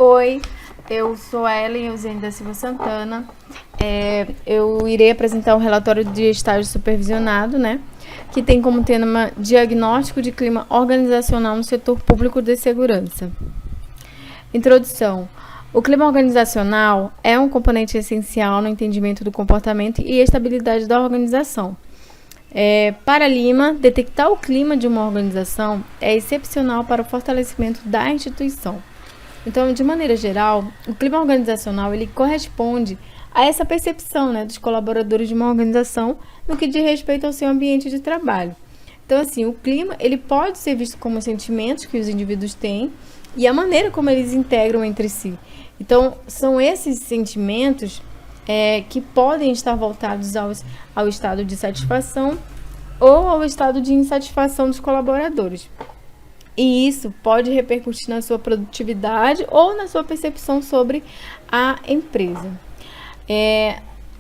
Oi, eu sou a Ellen Eusênia da Silva Santana. Eu irei apresentar o relatório de estágio supervisionado, né? Que tem como tema diagnóstico de clima organizacional no setor público de segurança. Introdução. O clima organizacional é um componente essencial no entendimento do comportamento e estabilidade da organização. Para Lima, detectar o clima de uma organização é excepcional para o fortalecimento da instituição. Então, de maneira geral, o clima organizacional ele corresponde a essa percepção, né, dos colaboradores de uma organização no que diz respeito ao seu ambiente de trabalho. Então, assim, o clima ele pode ser visto como os sentimentos que os indivíduos têm e a maneira como eles integram entre si. Então, são esses sentimentos que podem estar voltados ao estado de satisfação ou ao estado de insatisfação dos colaboradores. E isso pode repercutir na sua produtividade ou na sua percepção sobre a empresa.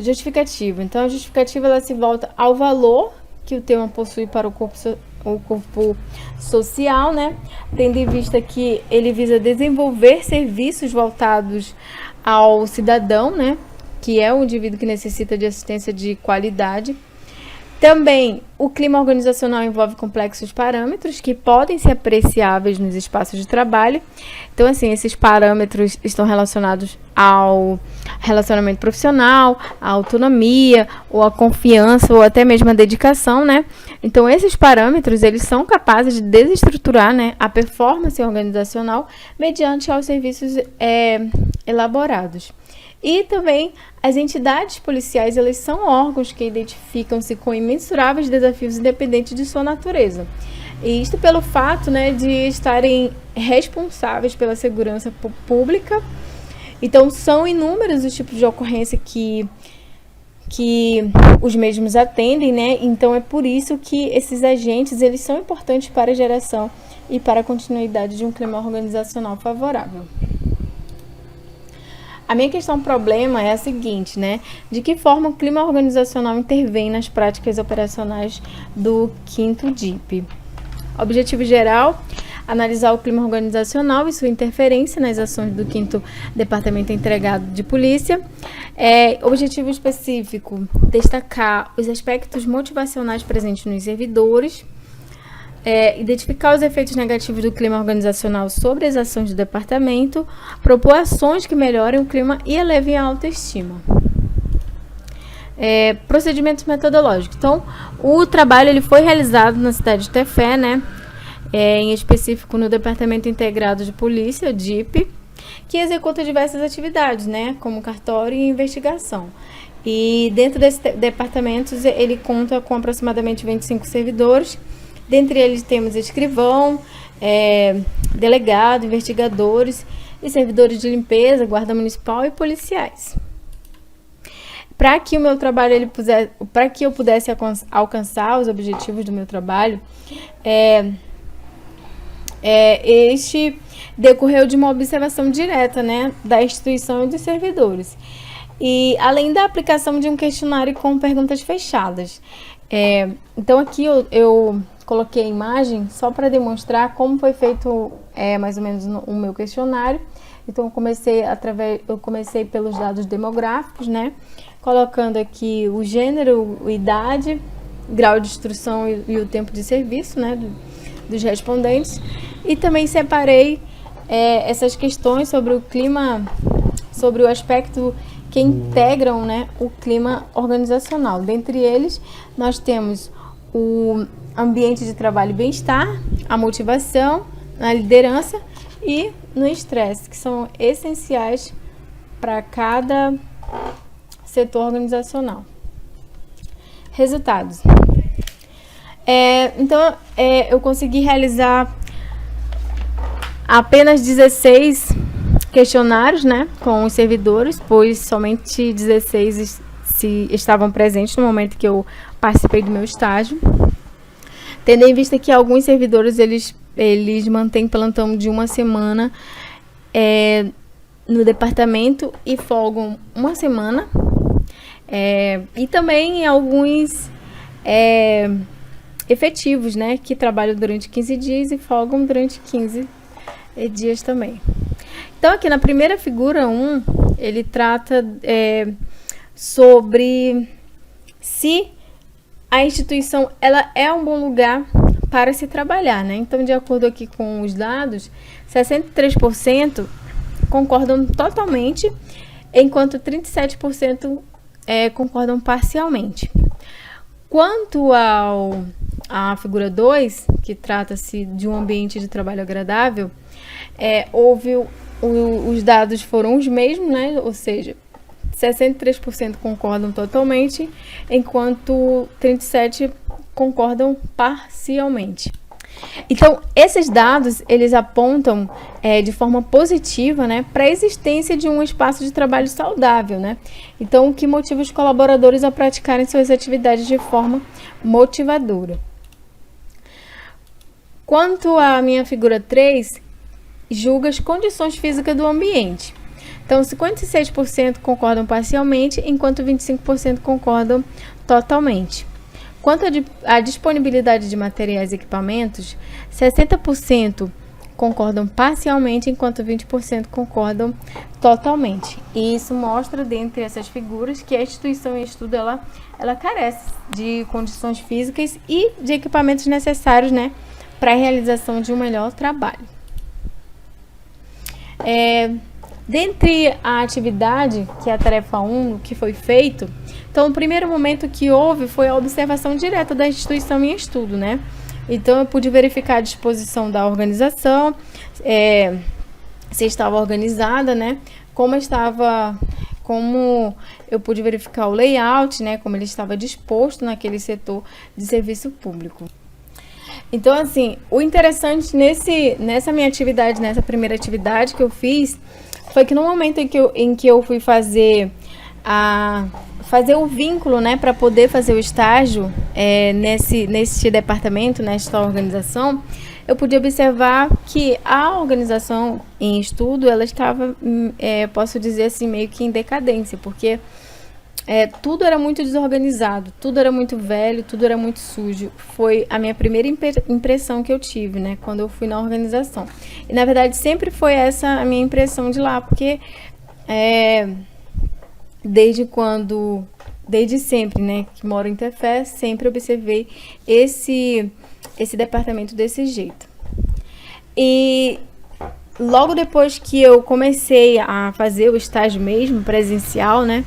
Justificativa. Então, a justificativa ela se volta ao valor que o tema possui para o corpo social, né? Tendo em vista que ele visa desenvolver serviços voltados ao cidadão, né? Que é o indivíduo que necessita de assistência de qualidade. Também, o clima organizacional envolve complexos parâmetros que podem ser apreciáveis nos espaços de trabalho. Então, assim, esses parâmetros estão relacionados ao relacionamento profissional, à autonomia, ou à confiança, ou até mesmo à dedicação, né? Então, esses parâmetros, eles são capazes de desestruturar, né, a performance organizacional mediante aos serviços elaborados. E também as entidades policiais, elas são órgãos que identificam-se com imensuráveis desafios independentes de sua natureza. E isto pelo fato, né, de estarem responsáveis pela segurança pública. Então, são inúmeros os tipos de ocorrência que os mesmos atendem, né? Então, é por isso que esses agentes, eles são importantes para a geração e para a continuidade de um clima organizacional favorável. A minha questão problema é a seguinte, né? De que forma o clima organizacional intervém nas práticas operacionais do 5º DIP? Objetivo geral, analisar o clima organizacional e sua interferência nas ações do 5º Departamento Integrado de Polícia. Objetivo específico, destacar os aspectos motivacionais presentes nos servidores. Identificar os efeitos negativos do clima organizacional sobre as ações do departamento, propor ações que melhorem o clima e elevem a autoestima. Procedimentos metodológicos. Então, o trabalho ele foi realizado na cidade de Tefé, né? Em específico no Departamento Integrado de Polícia, DIP, que executa diversas atividades, né? Como cartório e investigação. E dentro desses departamentos, ele conta com aproximadamente 25 servidores. Dentre eles temos escrivão, delegado, investigadores e servidores de limpeza, guarda municipal e policiais. Para que o meu trabalho para que eu pudesse alcançar os objetivos do meu trabalho, este decorreu de uma observação direta, né, da instituição e dos servidores. E além da aplicação de um questionário com perguntas fechadas. Então aqui eu coloquei a imagem só para demonstrar como foi feito mais ou menos o meu questionário. Então eu comecei pelos dados demográficos, né? Colocando aqui o gênero, a idade, grau de instrução e o tempo de serviço, né, dos respondentes. E também separei essas questões sobre o clima, sobre o aspecto que integram, né, o clima organizacional. Dentre eles, nós temos o ambiente de trabalho e bem-estar, a motivação, a liderança e no estresse, que são essenciais para cada setor organizacional. Resultados. Então, eu consegui realizar apenas 16 questionários, né, com os servidores, pois somente 16 estavam presentes no momento que eu participei do meu estágio. Tendo em vista que alguns servidores, eles mantêm plantão de uma semana no departamento e folgam uma semana. E também alguns efetivos, né, que trabalham durante 15 dias e folgam durante 15 dias também. Então, aqui na primeira figura 1, ele trata sobre se a instituição ela é um bom lugar para se trabalhar, né? Então, de acordo aqui com os dados, 63% concordam totalmente, enquanto 37% concordam parcialmente. Quanto à figura 2, que trata-se de um ambiente de trabalho agradável, os dados foram os mesmos, né? Ou seja, 63% concordam totalmente, enquanto 37% concordam parcialmente. Então, esses dados, eles apontam de forma positiva, né, para a existência de um espaço de trabalho saudável, né? Então, o que motiva os colaboradores a praticarem suas atividades de forma motivadora. Quanto à minha figura 3, julga as condições físicas do ambiente. Então, 56% concordam parcialmente, enquanto 25% concordam totalmente. Quanto à disponibilidade de materiais e equipamentos, 60% concordam parcialmente, enquanto 20% concordam totalmente. E isso mostra, dentre essas figuras, que a instituição em estudo ela carece de condições físicas e de equipamentos necessários, né, para a realização de um melhor trabalho. Dentre a atividade, que é a tarefa 1, que foi feito, então o primeiro momento que houve foi a observação direta da instituição em estudo, né? Então eu pude verificar a disposição da organização, se estava organizada, né? Como eu pude verificar o layout, né? Como ele estava disposto naquele setor de serviço público. Então, assim, o interessante nessa minha atividade, nessa primeira atividade que eu fiz, foi que no momento em que eu fui fazer o vínculo, né, para poder fazer o estágio nesse departamento, nesta organização, eu pude observar que a organização em estudo, ela estava, posso dizer assim, meio que em decadência, porque tudo era muito desorganizado, tudo era muito velho, tudo era muito sujo. Foi a minha primeira impressão que eu tive, né, quando eu fui na organização. E, na verdade, sempre foi essa a minha impressão de lá, porque desde sempre, né, que moro em Tefé, sempre observei esse departamento desse jeito. E logo depois que eu comecei a fazer o estágio mesmo, presencial, né,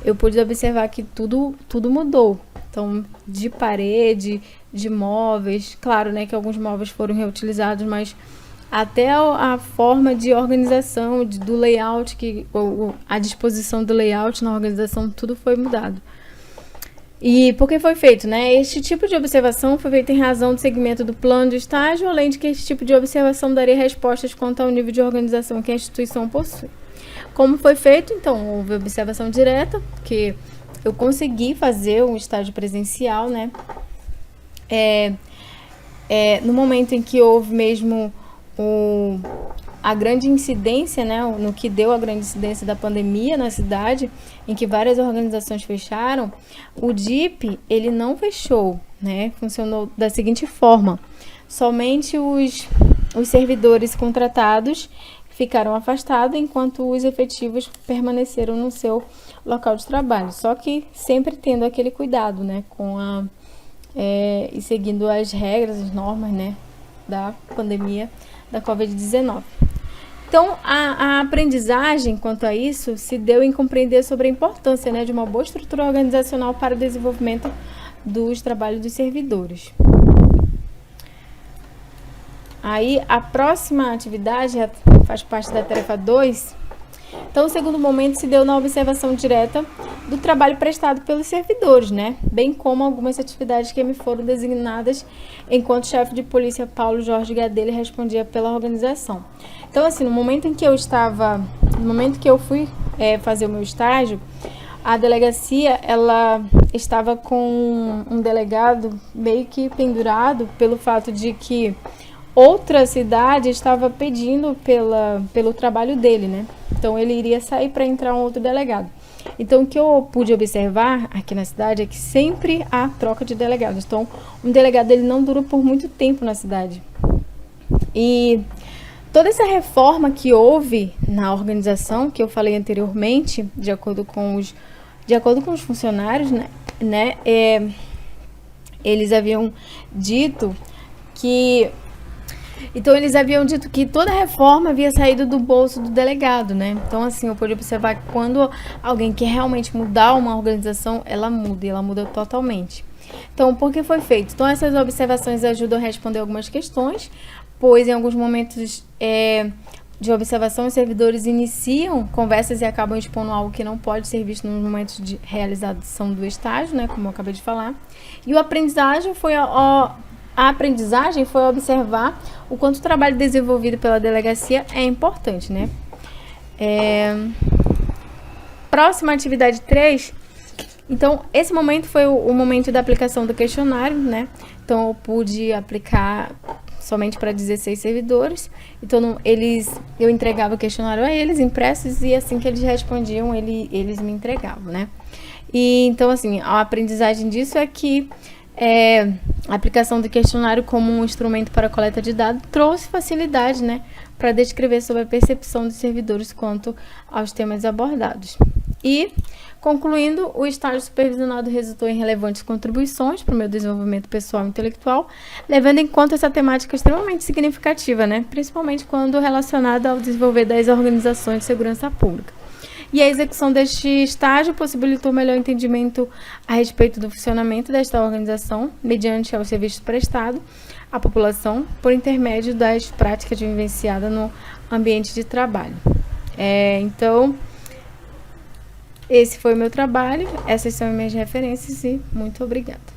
eu pude observar que tudo mudou. Então, de parede, de móveis, claro, né, que alguns móveis foram reutilizados, mas até a forma de organização, do layout, a disposição do layout na organização, tudo foi mudado. E por que foi feito, né? Este tipo de observação foi feito em razão do segmento do plano de estágio, além de que este tipo de observação daria respostas quanto ao nível de organização que a instituição possui. Como foi feito? Então, houve observação direta, que eu consegui fazer um estágio presencial, né? No momento em que houve mesmo a grande incidência, né? No que deu a grande incidência da pandemia na cidade, em que várias organizações fecharam, o DIP, ele não fechou, né? Funcionou da seguinte forma: somente os servidores contratados ficaram afastados, enquanto os efetivos permaneceram no seu local de trabalho. Só que sempre tendo aquele cuidado, né, e seguindo as regras, as normas, né, da pandemia da Covid-19. Então, a aprendizagem quanto a isso se deu em compreender sobre a importância, né, de uma boa estrutura organizacional para o desenvolvimento dos trabalhos dos servidores. Aí, a próxima atividade faz parte da tarefa 2. Então, o segundo momento se deu na observação direta do trabalho prestado pelos servidores, né? Bem como algumas atividades que me foram designadas enquanto chefe de polícia Paulo Jorge Gadelha respondia pela organização. Então, assim, no momento que eu fui fazer o meu estágio, a delegacia, ela estava com um delegado meio que pendurado pelo fato de que outra cidade estava pedindo pelo trabalho dele, né? Então, ele iria sair para entrar um outro delegado. Então, o que eu pude observar aqui na cidade é que sempre há troca de delegados. Então, um delegado ele não dura por muito tempo na cidade. E Toda essa reforma que houve na organização, que eu falei anteriormente, de acordo com os funcionários, né, eles haviam dito que toda a reforma havia saído do bolso do delegado, né? Então, assim, eu pude observar que quando alguém quer realmente mudar uma organização, ela muda, e ela muda totalmente. Então, por que foi feito? Então, essas observações ajudam a responder algumas questões, pois em alguns momentos de observação, os servidores iniciam conversas e acabam expondo algo que não pode ser visto nos momentos de realização do estágio, né, como eu acabei de falar. E a aprendizagem foi observar o quanto o trabalho desenvolvido pela delegacia é importante, né? Próxima atividade 3. Então, esse momento foi o momento da aplicação do questionário, né? Então, eu pude aplicar somente para 16 servidores. Então, eu entregava o questionário a eles, impressos, e assim que eles respondiam, eles me entregavam, né? E, então, assim, a aprendizagem disso é que a aplicação do questionário como um instrumento para a coleta de dados trouxe facilidade, né, para descrever sobre a percepção dos servidores quanto aos temas abordados. E, concluindo, o estágio supervisionado resultou em relevantes contribuições para o meu desenvolvimento pessoal e intelectual, levando em conta essa temática extremamente significativa, né, principalmente quando relacionada ao desenvolver das organizações de segurança pública. E a execução deste estágio possibilitou melhor entendimento a respeito do funcionamento desta organização, mediante aos serviços prestados à população, por intermédio das práticas vivenciadas no ambiente de trabalho. Então, esse foi o meu trabalho, essas são as minhas referências e muito obrigada.